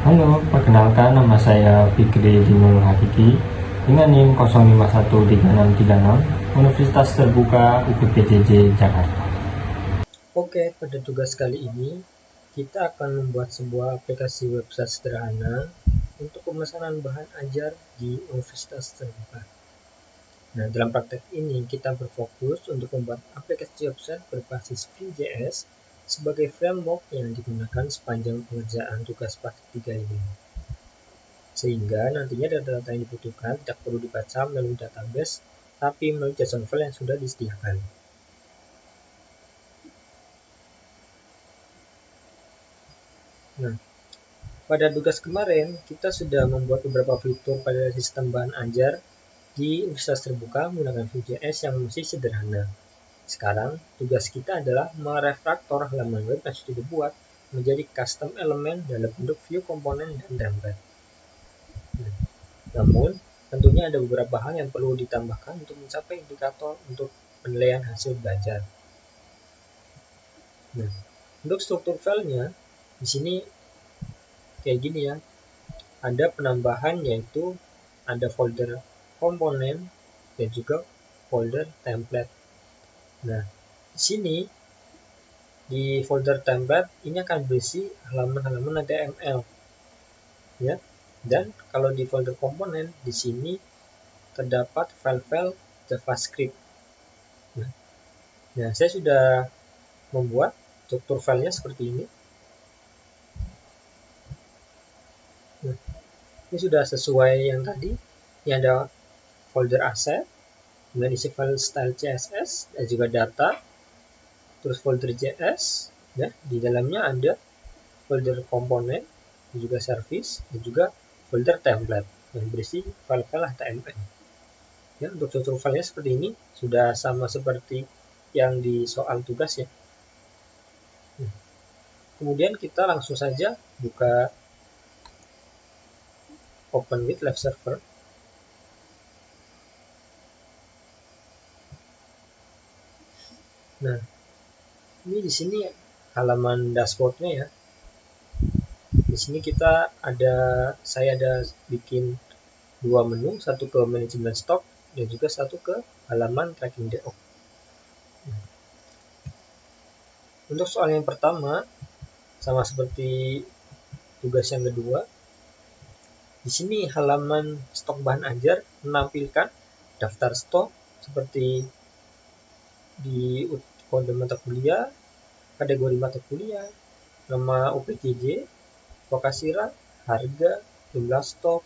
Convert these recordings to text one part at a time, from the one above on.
Halo, perkenalkan nama saya Fikri Dinul Hakiki dengan NIM 05133636 Universitas Terbuka UPPJJ Jakarta. Oke, pada tugas kali ini kita akan membuat sebuah aplikasi website sederhana untuk pemesanan bahan ajar di Universitas Terbuka. Nah, dalam praktek ini kita berfokus untuk membuat aplikasi website berbasis Vue.js sebagai framework yang digunakan sepanjang pengerjaan tugas praktik 3 ini. Sehingga nantinya data-data yang dibutuhkan tidak perlu dibaca melalui database, tapi melalui JSON file yang sudah disediakan. Nah, pada tugas kemarin, kita sudah membuat beberapa fitur pada sistem bahan ajar di Universitas Terbuka menggunakan Vue.js yang masih sederhana. Sekarang, tugas kita adalah merefaktor halaman web yang sudah dibuat menjadi custom elemen dalam bentuk view komponen dan template. Namun, tentunya ada beberapa hal yang perlu ditambahkan untuk mencapai indikator untuk penilaian hasil belajar. Nah, untuk struktur filenya, di sini kayak gini ya. Ada penambahan yaitu ada folder komponen dan juga folder template. Nah, di sini di folder template ini akan berisi halaman-halaman HTML ya. Dan kalau di folder komponen di sini terdapat file-file JavaScript. Nah, saya sudah membuat struktur filenya seperti ini. Nah, ini sudah sesuai yang tadi. Ini ada folder asset dengan isi file style CSS dan juga data, terus folder JS ya, di dalamnya ada folder komponen dan juga service dan juga folder template yang berisi file-file HTML ya. Untuk struktur filenya seperti ini, sudah sama seperti yang di soal tugas ya. Kemudian kita langsung saja buka open with live server. Nah, ini di sini halaman dashboardnya ya. Di sini saya ada bikin dua menu, satu ke manajemen stok dan juga satu ke halaman tracking DO. Untuk soal yang pertama, sama seperti tugas yang kedua, di sini halaman stok bahan ajar menampilkan daftar stok seperti di kode mata kuliah, kategori mata kuliah, nama UPJJ, lokasi rak, harga, jumlah stok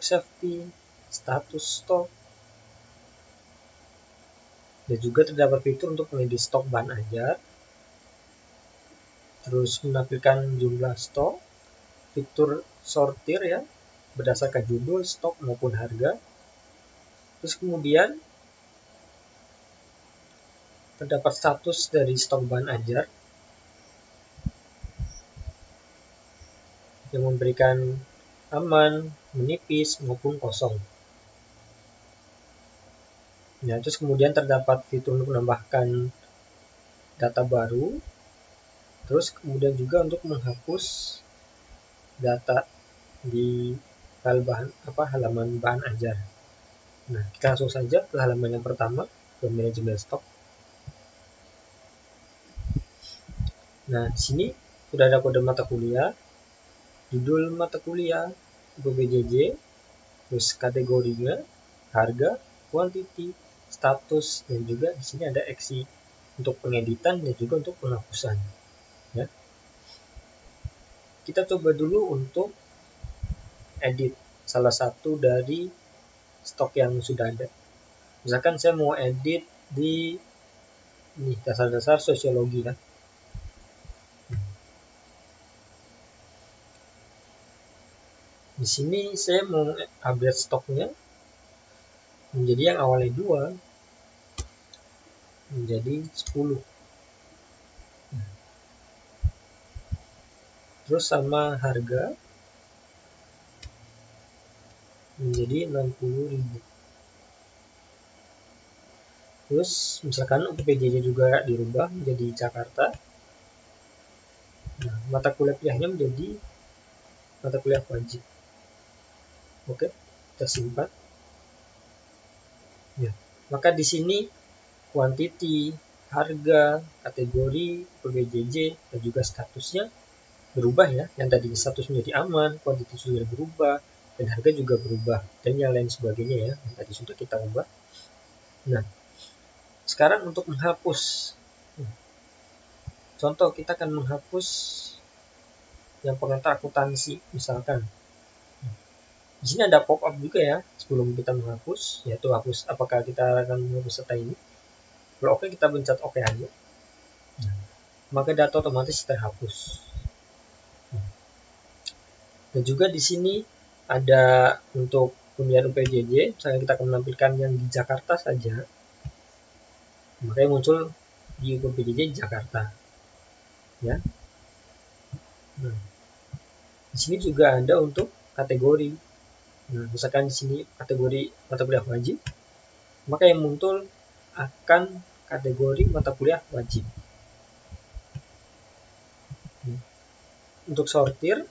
safety, status stok, dan juga terdapat fitur untuk mengedit stok bahan ajar, terus menampilkan jumlah stok, fitur sortir ya, berdasarkan judul, stok maupun harga. Terus kemudian terdapat status dari stok bahan ajar yang memberikan aman, menipis maupun kosong. Nah, terus kemudian terdapat fitur untuk menambahkan data baru, terus kemudian juga untuk menghapus data di file halaman bahan ajar. Nah, kita langsung saja ke halaman yang pertama, ke manajemen stok. Nah, di sini sudah ada kode mata kuliah, judul mata kuliah, UPPJJ, terus kategorinya, harga, quantity, status, dan juga di sini ada aksi untuk pengeditan dan juga untuk penghapusan. Ya. Kita coba dulu untuk edit salah satu dari stok yang sudah ada. Misalkan saya mau edit di ini dasar-dasar sosiologi ya. Di sini saya mau update stoknya menjadi yang awalnya 2 menjadi 10. Terus sama harga menjadi 60.000. Terus misalkan UPPJ juga dirubah menjadi Jakarta. Nah, mata kuliah pilihannya menjadi mata kuliah wajib. Oke, kita simpan. Ya. Maka di sini quantity, harga, kategori, PBJJ, dan juga statusnya berubah ya. Yang tadi status menjadi aman, quantity sudah berubah, dan harga juga berubah, dan yang lain sebagainya ya, yang tadi sudah kita ubah. Nah, sekarang untuk menghapus. Contoh, kita akan menghapus yang pengantar akuntansi, misalkan. Di sini ada pop-up juga ya, sebelum kita menghapus, yaitu hapus apakah kita akan menghapus data ini. Kalau oke, kita pencet oke aja. Maka data otomatis terhapus. Dan juga di sini ada untuk pemilihan UPJJ, misalnya kita akan menampilkan yang di Jakarta saja, makanya muncul di UPJJ Jakarta. Ya. Nah, di sini juga ada untuk kategori. Nah, misalkan di sini kategori mata kuliah wajib, maka yang muncul akan kategori mata kuliah wajib. Untuk sortir,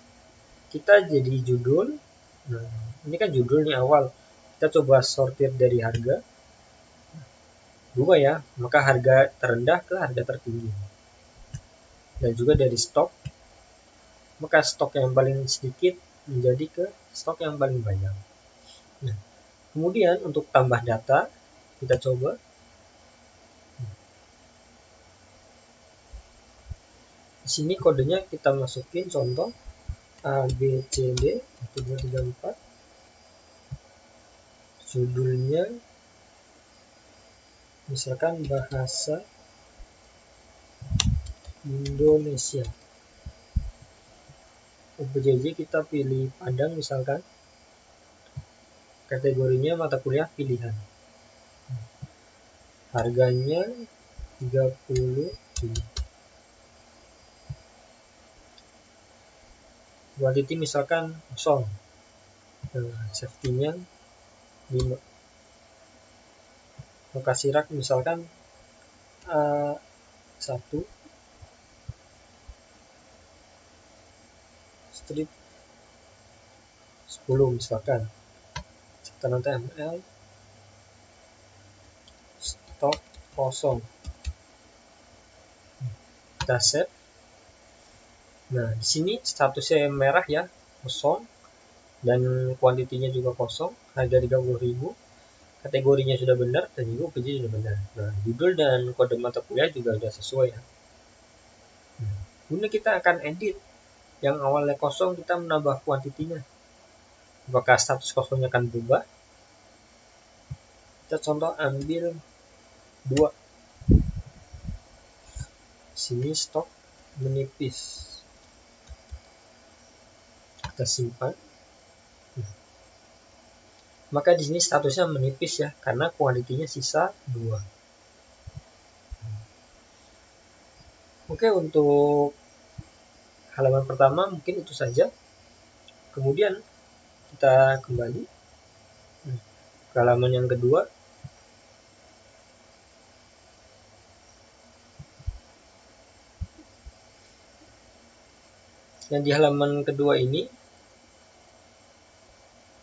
kita jadi judul. Nah, ini kan judul nih awal. Kita coba sortir dari harga. Dua ya, maka harga terendah ke harga tertinggi. Dan juga dari stok, maka stok yang paling sedikit menjadi ke stok yang paling banyak. Nah, kemudian untuk tambah data, kita coba. Di sini kodenya kita masukin contoh A, B, C, D, 1, 2, 3, 4. Judulnya misalkan bahasa Indonesia. UPJJ kita pilih Padang misalkan. Kategorinya mata kuliah pilihan. Harganya 30.000. Quantity misalkan 0. Safety-nya 5. Lokasi rak misalkan A1. Strip 10 misalkan. Catatan HTML. Stok kosong. Kita save. Nah, di sini statusnya merah ya, kosong, dan kuantitinya juga kosong, harga 30.000, kategorinya sudah benar, dan juga UPJ sudah benar. Nah, judul dan kode mata kuliah juga sudah sesuai ya. Kemudian kita akan edit. Yang awalnya kosong, kita menambah kuantitinya. Apakah status kosongnya akan berubah? Kita contoh ambil 2. Sini stok menipis. Kita simpan. Maka di sini statusnya menipis ya, karena kuantitinya sisa 2. Oke, untuk halaman pertama mungkin itu saja. Kemudian kita kembali ke halaman yang kedua. Yang di halaman kedua ini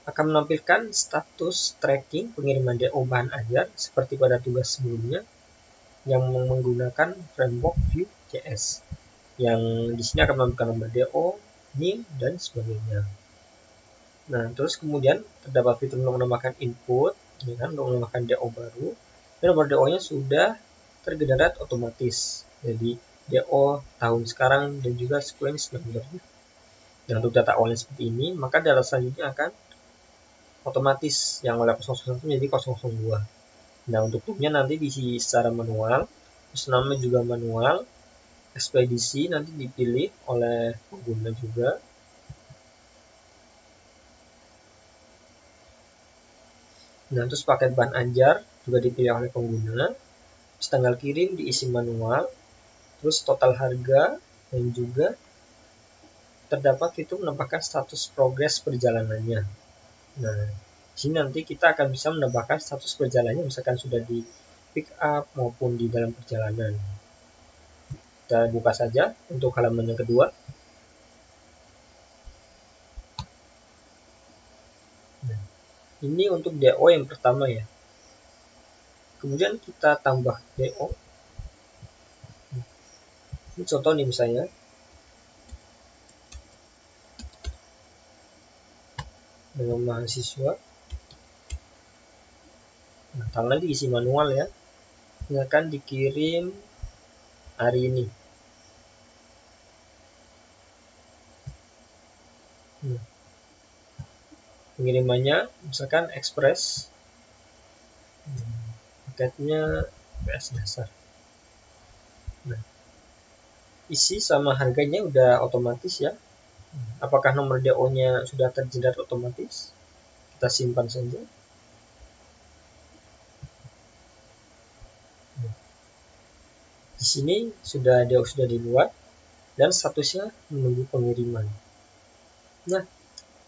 akan menampilkan status tracking pengiriman DO bahan ajar seperti pada tugas sebelumnya yang menggunakan framework Vue.js. Yang di sini akan menampilkan nomor DO, NIM, dan sebagainya. Nah, terus kemudian terdapat fitur untuk menambahkan input, ya kan, untuk menambahkan DO baru. Dan nomor DO-nya sudah tergenerate otomatis. Jadi DO tahun sekarang dan juga sequence number-nya. Dan untuk data awalnya seperti ini, maka data selanjutnya akan otomatis yang oleh 001 menjadi 002. Nah, untuk tumnya nanti diisi secara manual, terus namanya juga manual, ekspedisi nanti dipilih oleh pengguna juga. Nah, terus paket bahan ajar juga dipilih oleh pengguna, terus tanggal kirim diisi manual, terus total harga, dan juga terdapat fitur menambahkan status progres perjalanannya. Nah, di sini nanti kita akan bisa menambahkan status perjalanannya, misalkan sudah di pick up maupun di dalam perjalanan. Kita buka saja untuk halaman yang kedua. Ini untuk DO yang pertama ya. Kemudian kita tambah DO. Ini contoh nih misalnya. Dengan mahasiswa. Nah, tanggal diisi manual ya. Ini akan dikirim hari ini. Pengirimannya misalkan Express. Paketnya PS dasar. Nah, isi sama harganya udah otomatis ya. Apakah nomor DO-nya sudah terjerat otomatis? Kita simpan saja. Di sini sudah DO sudah dibuat dan statusnya menunggu pengiriman. Nah,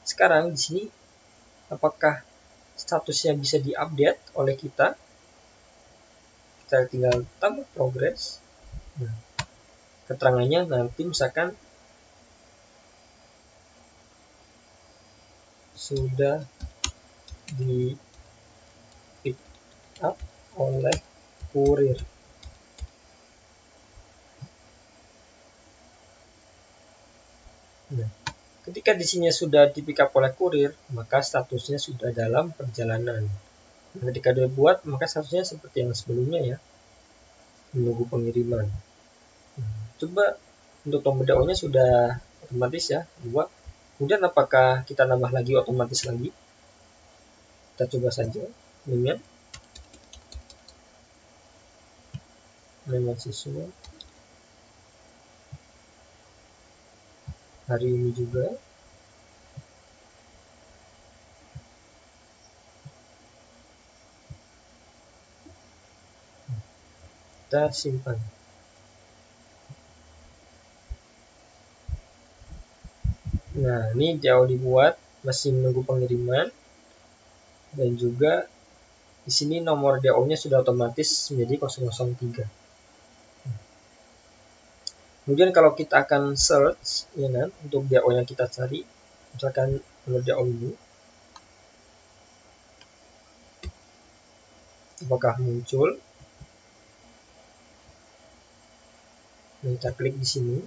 sekarang di sini apakah statusnya bisa diupdate oleh kita? Kita tinggal tambah progress. Nah, keterangannya nanti misalkan sudah di pick up oleh kurir. Nah, ketika di sini sudah di pick up oleh kurir, maka statusnya sudah dalam perjalanan. Nah, ketika dia buat, maka statusnya seperti yang sebelumnya ya, menunggu pengiriman. Coba untuk tombol DO-nya sudah otomatis ya, buat. Kemudian apakah kita nambah lagi otomatis lagi? Kita coba saja. Dengan mahasiswa hari ini juga. Kita simpan. Nah, ini DO dibuat, masih menunggu pengiriman. Dan juga di sini nomor DO-nya sudah otomatis menjadi 003. Kemudian kalau kita akan search ya kan, untuk DO yang kita cari, misalkan nomor DO ini, apakah muncul? Nah, kita klik di sini,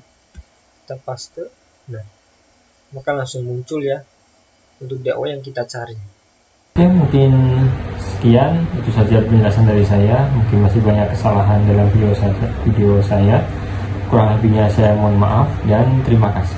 kita paste, nah, maka langsung muncul ya untuk DO yang kita cari. Oke, mungkin sekian itu saja penjelasan dari saya. Mungkin masih banyak kesalahan dalam video saya. Kurang lebihnya saya mohon maaf dan terima kasih.